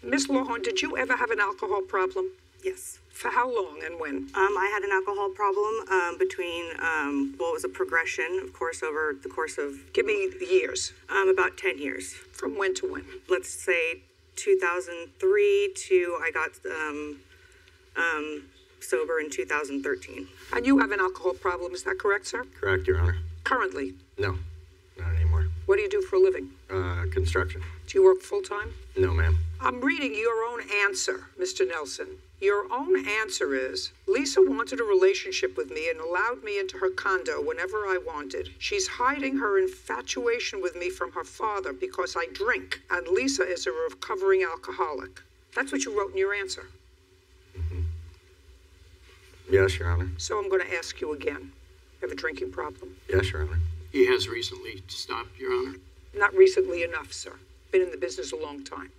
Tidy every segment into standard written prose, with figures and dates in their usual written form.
Miss Lawhorn, did you ever have an alcohol problem? Yes. For how long and when? I had an alcohol problem between, well, it was a progression, of course, over the course of... Give me years. About 10 years. From when to when? Let's say 2003 to I got sober in 2013. And you have an alcohol problem, is that correct, sir? Correct, Your Honor. Currently? No, not anymore. What do you do for a living? Construction. Do you work full-time? No, ma'am. I'm reading your own answer, Mr. Nelson. Your own answer is, Lisa wanted a relationship with me and allowed me into her condo whenever I wanted. She's hiding her infatuation with me from her father because I drink, and Lisa is a recovering alcoholic. That's what you wrote in your answer. Mm-hmm. Yes, Your Honor. So I'm going to ask you again. You have a drinking problem? Yes, Your Honor. He has recently stopped, Your Honor. Not recently enough, sir. Been in the business a long time.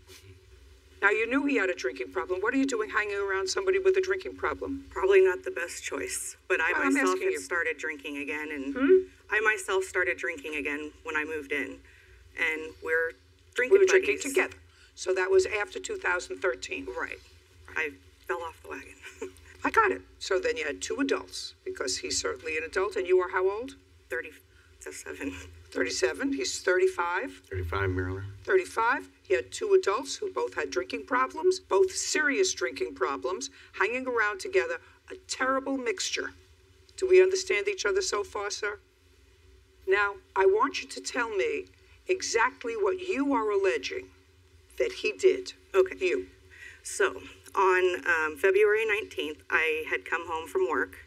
Now, you knew he had a drinking problem. What are you doing hanging around somebody with a drinking problem? Probably not the best choice, but I Well, myself you. have started drinking again, and I myself started drinking again when I moved in, and we're drinking We were buddies. drinking together. So that was after 2013. Right. I fell off the wagon. I got it. So then you had two adults, because he's certainly an adult, and you are how old? 37. 37. He's 35. 35, Your Honor. 35. He had two adults who both had drinking problems, both serious drinking problems, hanging around together, a terrible mixture. Do we understand each other so far, sir? Now, I want you to tell me exactly what you are alleging that he did. Okay. You. So, on February 19th, I had come home from work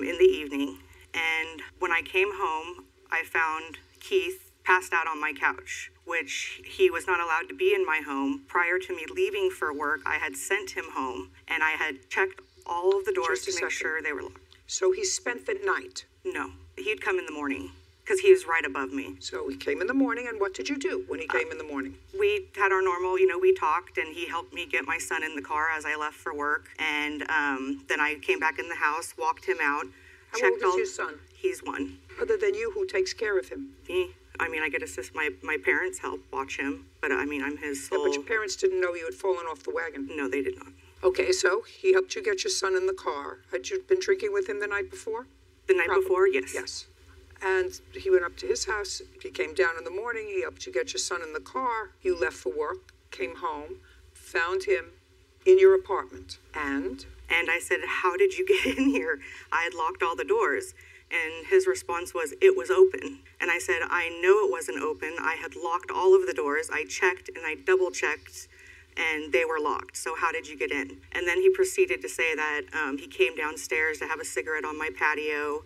in the evening, and when I came home, I found Keith passed out on my couch, which he was not allowed to be in my home. Prior to me leaving for work, I had sent him home, and I had checked all of the doors to make sure they were locked. So he spent the night? No, he'd come in the morning, because he was right above me. So he came in the morning, and what did you do when he came in the morning? We had our normal, we talked, and he helped me get my son in the car as I left for work, and then I came back in the house, walked him out, How checked old is your son? He's 1. Other than you, who takes care of him? Me. I get assist my parents help watch him, but I'm his sole... Yeah, but your parents didn't know you had fallen off the wagon. No, they did not. Okay, so he helped you get your son in the car. Had you been drinking with him the night before? The night before, yes. Yes. And he went up to his house. He came down in the morning. He helped you get your son in the car. You left for work, came home, found him in your apartment. And I said, how did you get in here? I had locked all the doors. And his response was, it was open. And I said, I know it wasn't open. I had locked all of the doors. I checked and I double checked and they were locked. So how did you get in? And then he proceeded to say that he came downstairs to have a cigarette on my patio,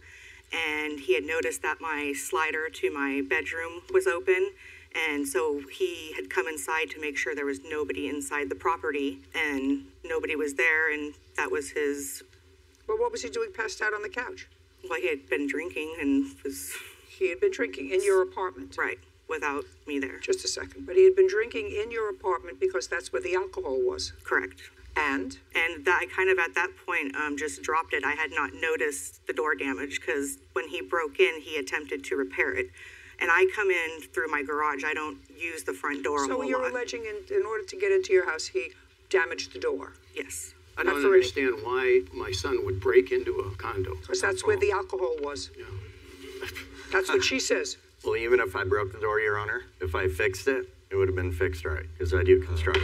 and he had noticed that my slider to my bedroom was open. And so he had come inside to make sure there was nobody inside the property, and nobody was there, and that was his... Well, what was he doing passed out on the couch? Well, he had been drinking and was... He had been drinking in your apartment? Right, without me there. Just a second. But he had been drinking in your apartment because that's where the alcohol was? Correct. And? And that I kind of, at that point, just dropped it. I had not noticed the door damage because when he broke in, he attempted to repair it. And I come in through my garage. I don't use the front door a whole lot. So you're alleging in order to get into your house, he damaged the door? Yes. I don't understand why my son would break into a condo. Because that's where the alcohol was. Yeah. That's what she says. Well, even if I broke the door, Your Honor, if I fixed it, it would have been fixed right, because I do construction.